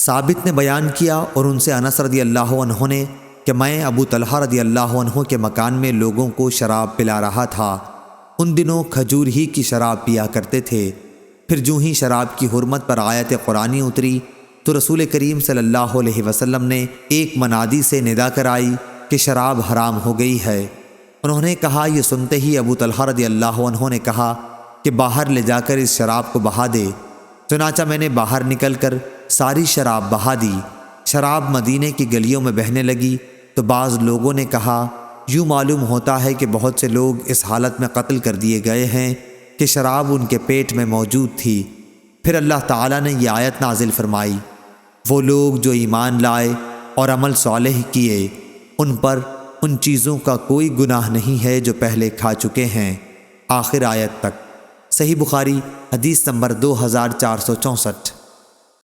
साबित ने बयान किया और उनसे अनस रदी अल्लाह अन्हु ने कि मैं अबू तलहा रदी अल्लाह अन्हु के मकान में लोगों को शराब पिला रहा था। उन दिनों खजूर ही की शराब पिया करते थे। फिर जूँ ही शराब की हुर्मत पर आयत कुरानी उतरी तो रसूल करीम सल्लल्लाहु अलैहि वसल्लम ने एक मनादी से निदा कराई कि शराब हराम हो गई है। उन्होंने कहा, यह सुनते ही अबू तलहा रदी अल्लाह अन्हु ने कहा कि बाहर ले जाकर इस शराब को बहा दे। चुनाचा मैंने बाहर निकलकर सारी शराब बहा दी। शराब मदीने की गलियों में बहने लगी तो बाज़ लोगों ने कहा, यूँ मालूम होता है कि बहुत से लोग इस हालत में कत्ल कर दिए गए हैं कि शराब उनके पेट में मौजूद थी। फिर अल्लाह ताला ने यह आयत नाजिल फरमाई, वो लोग जो ईमान लाए और अमल सालेह किए उन पर उन चीज़ों का कोई गुनाह नहीं है जो पहले खा चुके हैं। आखिर आयत तक। सही बुखारी हदीस नंबर 2464।